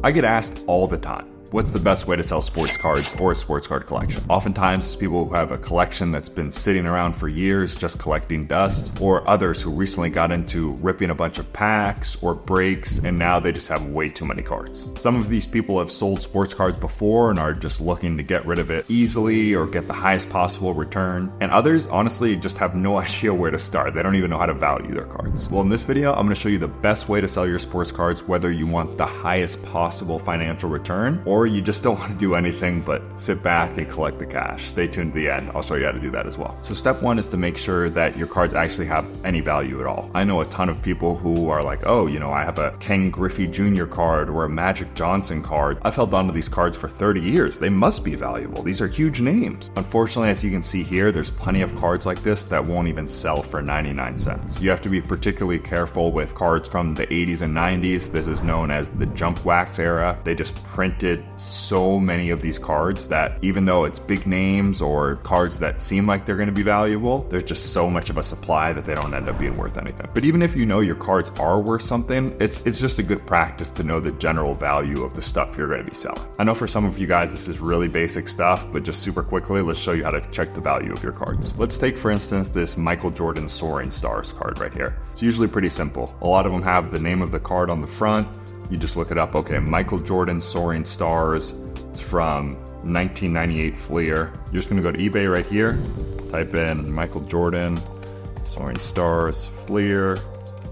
I get asked all the time, what's the best way to sell sports cards or a sports card collection? Oftentimes, it's people who have a collection that's been sitting around for years just collecting dust, or others who recently got into ripping a bunch of packs or breaks and now they just have way too many cards. Some of these people have sold sports cards before and are just looking to get rid of it easily or get the highest possible return. And others, honestly, just have no idea where to start. They don't even know how to value their cards. Well, in this video, I'm going to show you the best way to sell your sports cards, whether you want the highest possible financial return or you just don't want to do anything but sit back and collect the cash. Stay tuned to the end. I'll show you how to do that as well. So step one is to make sure that your cards actually have any value at all. I know a ton of people who are like, oh, I have a Ken Griffey Jr. card or a Magic Johnson card. I've held on to these cards for 30 years. They must be valuable. These are huge names. Unfortunately, as you can see here, there's plenty of cards like this that won't even sell for 99 cents. You have to be particularly careful with cards from the 80s and 90s. This is known as the jump wax era. They just printed so many of these cards that even though it's big names or cards that seem like they're going to be valuable, there's just so much of a supply that they don't end up being worth anything. But even if you know your cards are worth something, it's just a good practice to know the general value of the stuff you're going to be selling. I know for some of you guys this is really basic stuff, but just super quickly, let's show you how to check the value of your cards. Let's take, for instance, this Michael Jordan Soaring Stars card right here. It's usually pretty simple. A lot of them have the name of the card on the front. You just look it up. Okay, Michael Jordan Soaring Stars. It's from 1998 Fleer. You're just going to go to eBay right here. Type in Michael Jordan Soaring Stars Fleer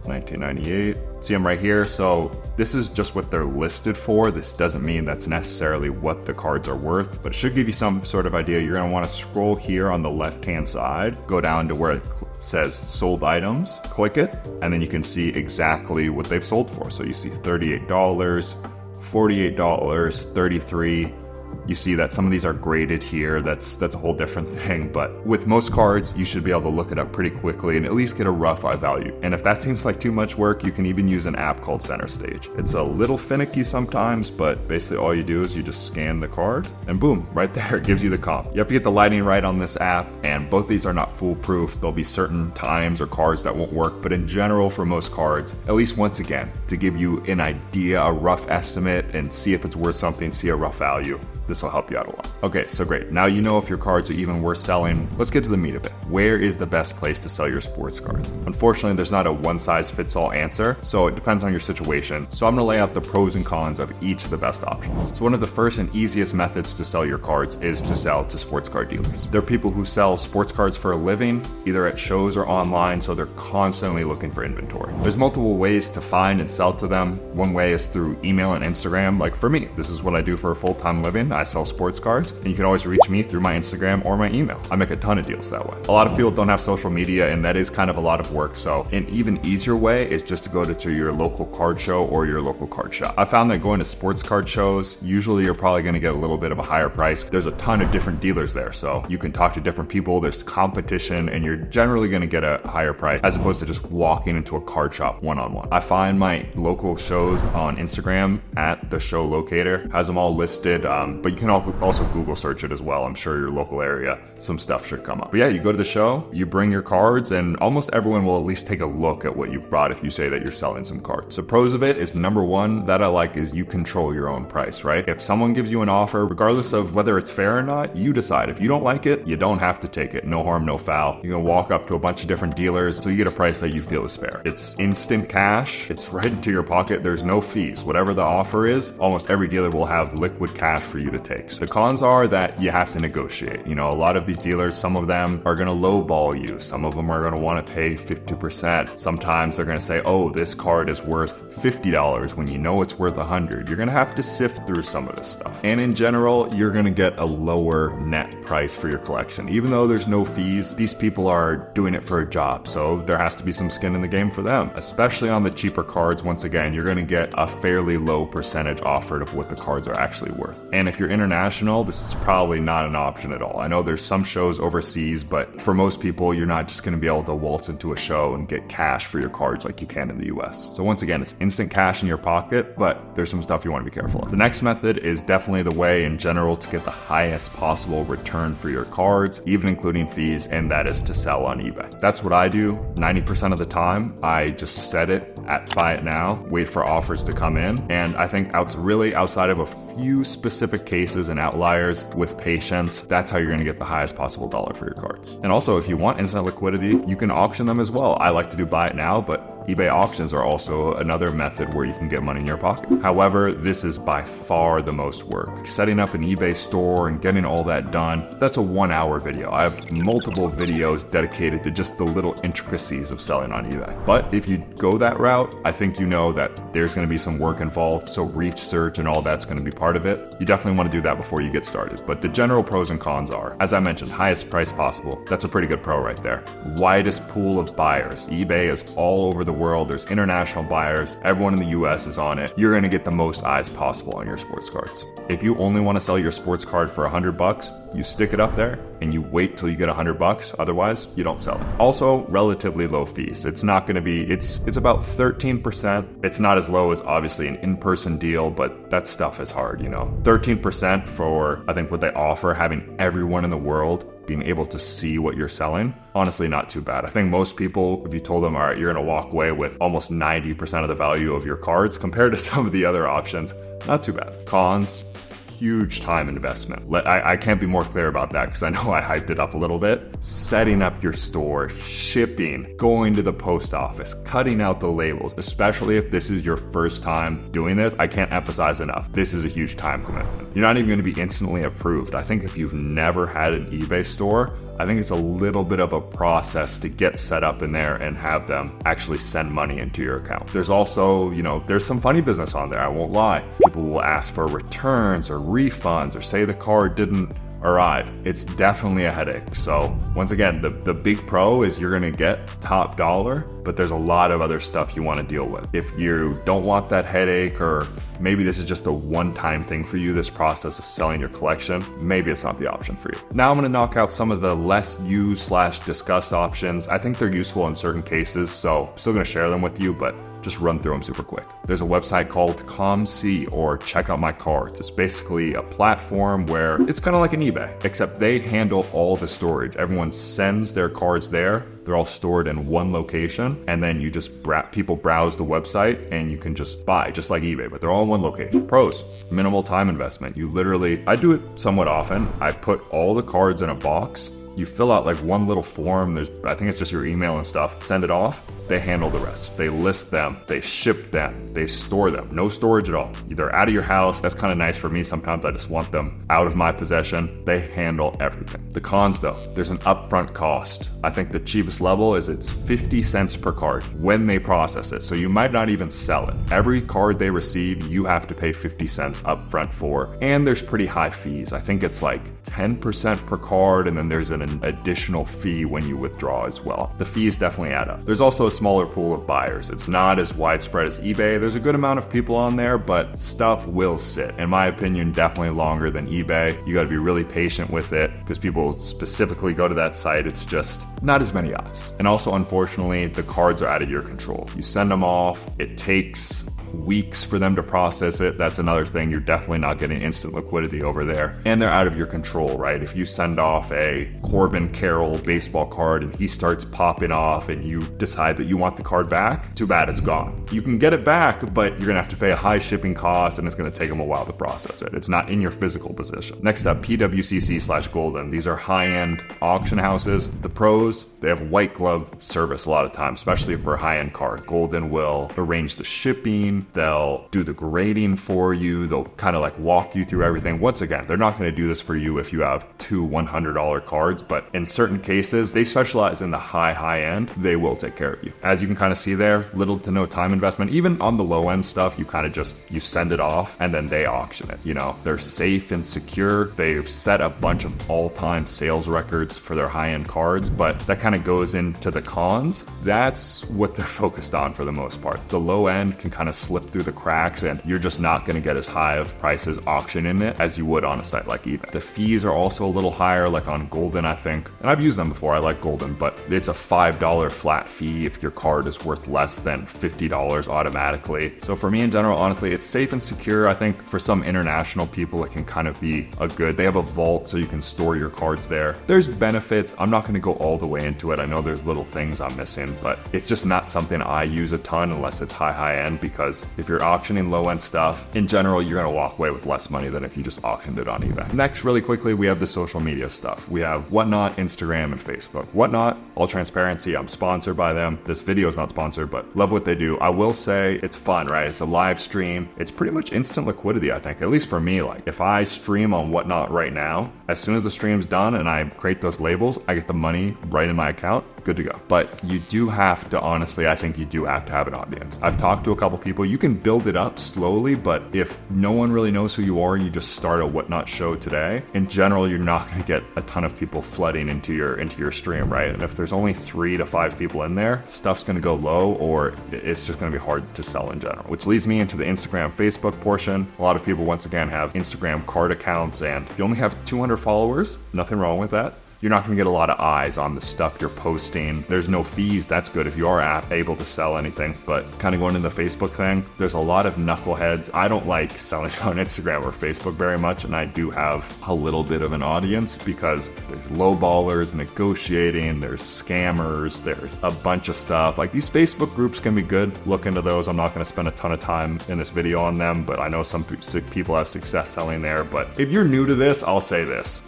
1998. See them right here. So this is just what they're listed for. This doesn't mean that's necessarily what the cards are worth, but it should give you some sort of idea. You're going to want to scroll here on the left-hand side, go down to where it says sold items, click it, and then you can see exactly what they've sold for. So you see $38, $48, $33. You see that some of these are graded here. That's a whole different thing. But with most cards, you should be able to look it up pretty quickly and at least get a rough value. And if that seems like too much work, you can even use an app called Center Stage. It's a little finicky sometimes, but basically all you do is you just scan the card and boom, right there, it gives you the comp. You have to get the lighting right on this app, and both these are not foolproof. There'll be certain times or cards that won't work, but in general, for most cards, at least once again, to give you an idea, a rough estimate, and see if it's worth something, see a rough value. This will help you out a lot. Okay, so great. Now you know if your cards are even worth selling. Let's get to the meat of it. Where is the best place to sell your sports cards? Unfortunately, there's not a one-size-fits-all answer, so it depends on your situation. So I'm gonna lay out the pros and cons of each of the best options. So one of the first and easiest methods to sell your cards is to sell to sports card dealers. There are people who sell sports cards for a living, either at shows or online, so they're constantly looking for inventory. There's multiple ways to find and sell to them. One way is through email and Instagram. Like for me, this is what I do for a full-time living. I sell sports cards, and you can always reach me through my Instagram or my email. I make a ton of deals that way. A lot of people don't have social media, and that is kind of a lot of work. So an even easier way is just to go to your local card show or your local card shop. I found that going to sports card shows, usually you're probably going to get a little bit of a higher price. There's a ton of different dealers there, so you can talk to different people. There's competition, and you're generally going to get a higher price as opposed to just walking into a card shop one-on-one. I find my local shows on Instagram at the show locator, has them all listed, but you can also Google search it as well. I'm sure your local area, some stuff should come up. But yeah, you go to the show, you bring your cards, and almost everyone will at least take a look at what you've brought if you say that you're selling some cards. The pros of it is, number one, that I like, is you control your own price, right? If someone gives you an offer, regardless of whether it's fair or not, you decide. If you don't like it, you don't have to take it. No harm, no foul. You can walk up to a bunch of different dealers till you get a price that you feel is fair. It's instant cash. It's right into your pocket. There's no fees. Whatever the offer is, almost every dealer will have liquid cash for you to take. So the cons are that you have to negotiate. A lot of these dealers, some of them are going to lowball you. Some of them are going to want to pay 50%. Sometimes they're going to say, oh, this card is worth $50 when you know it's worth $100. You're going to have to sift through some of this stuff. And in general, you're going to get a lower net price for your collection. Even though there's no fees, these people are doing it for a job. So there has to be some skin in the game for them, especially on the cheaper cards. Once again, you're going to get a fairly low percentage offered of what the cards are actually worth. And if you're international, this is probably not an option at all. I know there's some shows overseas, but for most people, you're not just going to be able to waltz into a show and get cash for your cards like you can in the US. So once again, it's instant cash in your pocket, but there's some stuff you want to be careful of. The next method is definitely the way in general to get the highest possible return for your cards, even including fees, and that is to sell on eBay. That's what I do 90% of the time. I just set it at buy it now, wait for offers to come in, and I think outside of a few specific cases and outliers with patience, that's how you're going to get the highest possible dollar for your cards. And also, if you want instant liquidity, you can auction them as well. I like to do buy it now, but eBay auctions are also another method where you can get money in your pocket. However, this is by far the most work. Setting up an eBay store and getting all that done, that's a 1-hour video. I have multiple videos dedicated to just the little intricacies of selling on eBay. But if you go that route, I think you know that there's going to be some work involved, so research and all that's going to be part of it. You definitely want to do that before you get started. But the general pros and cons are, as I mentioned, highest price possible. That's a pretty good pro right there. Widest pool of buyers. eBay is all over the world. There's international buyers. Everyone in the US is on it. You're going to get the most eyes possible on your sports cards. If you only want to sell your sports card for $100, you stick it up there and you wait till you get $100. Otherwise, you don't sell it. Also, relatively low fees. It's not going to be, it's about 13%. It's not as low as obviously an in-person deal, but that stuff is hard, 13% for, I think, what they offer, having everyone in the world being able to see what you're selling, honestly, not too bad. I think most people, if you told them, all right, you're going to walk away with almost 90% of the value of your cards compared to some of the other options, not too bad. Cons, huge time investment. I can't be more clear about that because I know I hyped it up a little bit. Setting up your store, shipping, going to the post office, cutting out the labels, especially if this is your first time doing this, I can't emphasize enough. This is a huge time commitment. You're not even going to be instantly approved. I think if you've never had an eBay store, I think it's a little bit of a process to get set up in there and have them actually send money into your account. There's also, there's some funny business on there, I won't lie. People will ask for returns or refunds or say the card didn't arrive. It's definitely a headache. So once again, the big pro is you're going to get top dollar, but there's a lot of other stuff you want to deal with. If you don't want that headache, or maybe this is just a one-time thing for you, this process of selling your collection, maybe it's not the option for you. Now I'm going to knock out some of the less used / discussed options. I think they're useful in certain cases, so I'm still going to share them with you, but just run through them super quick. There's a website called ComC, or Check Out My Cards. It's basically a platform where it's kind of like an eBay, except they handle all the storage. Everyone sends their cards there. They're all stored in one location, and then you just people browse the website and you can just buy, just like eBay, but they're all in one location. Pros, minimal time investment. I do it somewhat often. I put all the cards in a box. You fill out like one little form. I think it's just your email and stuff. Send it off. They handle the rest. They list them. They ship them. They store them. No storage at all. They're out of your house. That's kind of nice for me. Sometimes I just want them out of my possession. They handle everything. The cons though, there's an upfront cost. I think the cheapest level is it's 50 cents per card when they process it. So you might not even sell it. Every card they receive, you have to pay 50 cents upfront for. And there's pretty high fees. I think it's like 10% per card, and then there's an additional fee when you withdraw as well. The fees definitely add up. There's also a smaller pool of buyers. It's not as widespread as eBay. There's a good amount of people on there, but stuff will sit. In my opinion, definitely longer than eBay. You got to be really patient with it because people specifically go to that site. It's just not as many eyes. And also, unfortunately, the cards are out of your control. You send them off. It takes weeks for them to process it. That's another thing. You're definitely not getting instant liquidity over there. And they're out of your control, right? If you send off a Corbin Carroll baseball card and he starts popping off and you decide that you want the card back, too bad, it's gone. You can get it back, but you're gonna have to pay a high shipping cost and it's gonna take them a while to process it. It's not in your physical position. Next up, PWCC/Golden. These are high-end auction houses. The pros, they have white glove service a lot of times, especially for high-end cards. Golden will arrange the shipping. They'll do the grading for you. They'll kind of like walk you through everything. Once again, they're not going to do this for you if you have two $100 cards, but in certain cases, they specialize in the high end. They will take care of you. As you can kind of see there, little to no time investment. Even on the low end stuff, you kind of you send it off and then they auction it. They're safe and secure. They've set a bunch of all-time sales records for their high-end cards, but that kind of goes into the cons. That's what they're focused on for the most part. The low end can kind of slip slip through the cracks, and you're just not going to get as high of prices auctioning it as you would on a site like eBay. The fees are also a little higher, like on Golden, I think, and I've used them before. I like Golden, but it's a $5 flat fee if your card is worth less than $50 automatically. So for me in general, honestly, it's safe and secure. I think for some international people, it can kind of be a good, they have a vault so you can store your cards there. There's benefits. I'm not going to go all the way into it. I know there's little things I'm missing, but it's just not something I use a ton unless it's high end, because if you're auctioning low end stuff, in general, you're going to walk away with less money than if you just auctioned it on eBay. Next, really quickly, we have the social media stuff. We have Whatnot, Instagram, and Facebook. Whatnot, all transparency, I'm sponsored by them. This video is not sponsored, but love what they do. I will say it's fun, right? It's a live stream. It's pretty much instant liquidity, I think, at least for me. Like if I stream on Whatnot right now, as soon as the stream's done and I create those labels, I get the money right in my account, good to go. But you do have to, honestly, I think you do have to have an audience. I've talked to a couple people. You can build it up slowly, but if no one really knows who you are and you just start a Whatnot show today, in general, you're not going to get a ton of people flooding into your stream, right? And if there's only 3 to 5 people in there, stuff's going to go low, or it's just going to be hard to sell in general. Which leads me into the Instagram, Facebook portion. A lot of people, once again, have Instagram card accounts, and if you only have 200 followers, nothing wrong with that. You're not going to get a lot of eyes on the stuff you're posting. There's no fees. That's good if you are able to sell anything. But kind of going into the Facebook thing, there's a lot of knuckleheads. I don't like selling on Instagram or Facebook very much, and I do have a little bit of an audience because there's lowballers, negotiating, there's scammers, there's a bunch of stuff. Like these Facebook groups can be good. Look into those. I'm not going to spend a ton of time in this video on them, but I know some people have success selling there. But if you're new to this, I'll say this.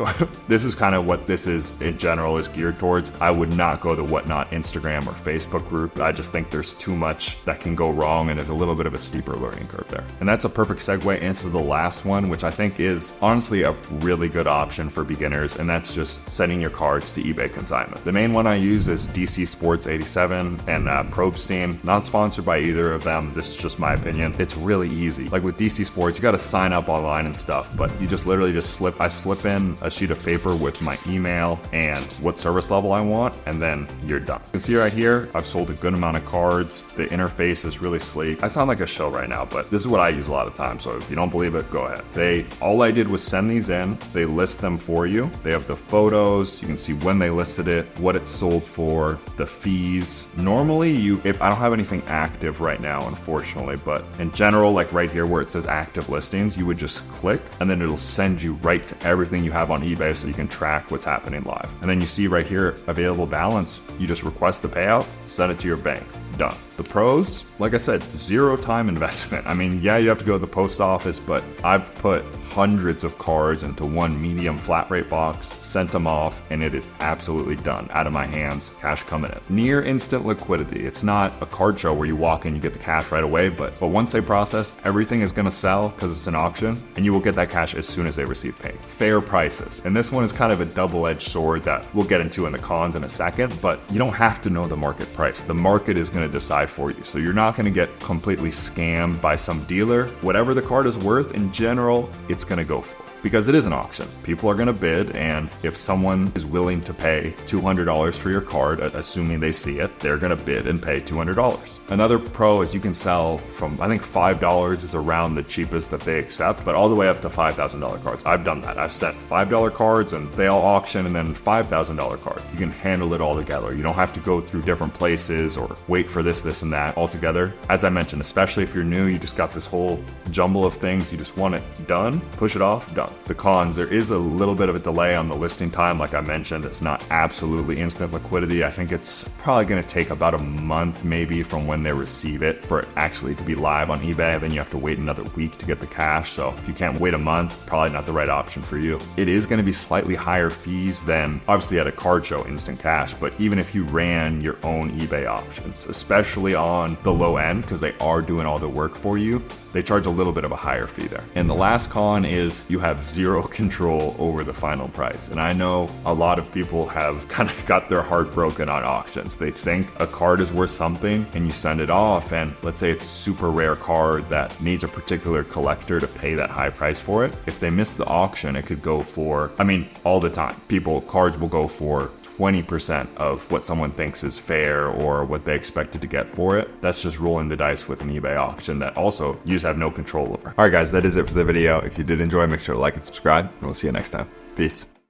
This is kind of what this is in general is geared towards. I would not go to Whatnot Instagram or Facebook group. I just think there's too much that can go wrong, and there's a little bit of a steeper learning curve there. And that's a perfect segue into the last one, which I think is honestly a really good option for beginners, and that's just sending your cards to eBay consignment. The main one I use is DC Sports 87 and Probstein. Not sponsored by either of them. This is just my opinion. It's really easy. Like with DC Sports, you got to sign up online and stuff, but you just literally just slip in a sheet of paper with my email and what service level I want, and then you're done. You can see right here, I've sold a good amount of cards. The interface is really sleek. I sound like a show right now, but this is what I use a lot of times. So if you don't believe it, go ahead. All I did was send these in. They list them for you. They have the photos. You can see when they listed it, what it's sold for, the fees. Normally if I don't have anything active right now, unfortunately, but in general, like right here where it says active listings, you would just click and then it'll send you right to everything you have on eBay so you can track what's happening live. And then you see right here, available balance. You just request the payout, send it to your bank. Done. The pros, like I said, 0 time investment. I mean, yeah, you have to go to the post office, but I've put hundreds of cards into one medium flat rate box, sent them off, and it is absolutely done. Out of my hands, cash coming in. Near instant liquidity. It's not a card show where you walk in, you get the cash right away, but once they process, everything is gonna sell because it's an auction, and you will get that cash as soon as they receive pay. Fair prices. And this one is kind of a double-edged sword that we'll get into in the cons in a second, but you don't have to know the market price. The market is gonna decide for you. So you're not going to get completely scammed by some dealer. Whatever the card is worth, in general, it's going to go for. Because it is an auction. People are going to bid, and if someone is willing to pay $200 for your card, assuming they see it, they're going to bid and pay $200. Another pro is you can sell from, I think $5 is around the cheapest that they accept, but all the way up to $5,000 cards. I've done that. I've sent $5 cards and they all auction, and then $5,000 card. You can handle it all together. You don't have to go through different places or wait for this, and that all together. As I mentioned, especially if you're new, you just got this whole jumble of things. You just want it done, push it off, done. The cons, there is a little bit of a delay on the listing time. Like I mentioned, it's not absolutely instant liquidity. I think it's probably going to take about a month maybe from when they receive it for it actually to be live on eBay. Then you have to wait another week to get the cash. So if you can't wait a month, probably not the right option for you. It is going to be slightly higher fees than obviously at a card show instant cash, but even if you ran your own eBay options, especially on the low end, because they are doing all the work for you, they charge a little bit of a higher fee there. And the last con is you have 0 control over the final price. And I know a lot of people have kind of got their heart broken on auctions. They think a card is worth something and you send it off, and let's say it's a super rare card that needs a particular collector to pay that high price for it. If they miss the auction, it could go for, I mean, all the time. Cards will go for 20% of what someone thinks is fair or what they expected to get for it. That's just rolling the dice with an eBay auction that also you just have no control over. All right, guys, that is it for the video. If you did enjoy, make sure to like and subscribe, and we'll see you next time. Peace.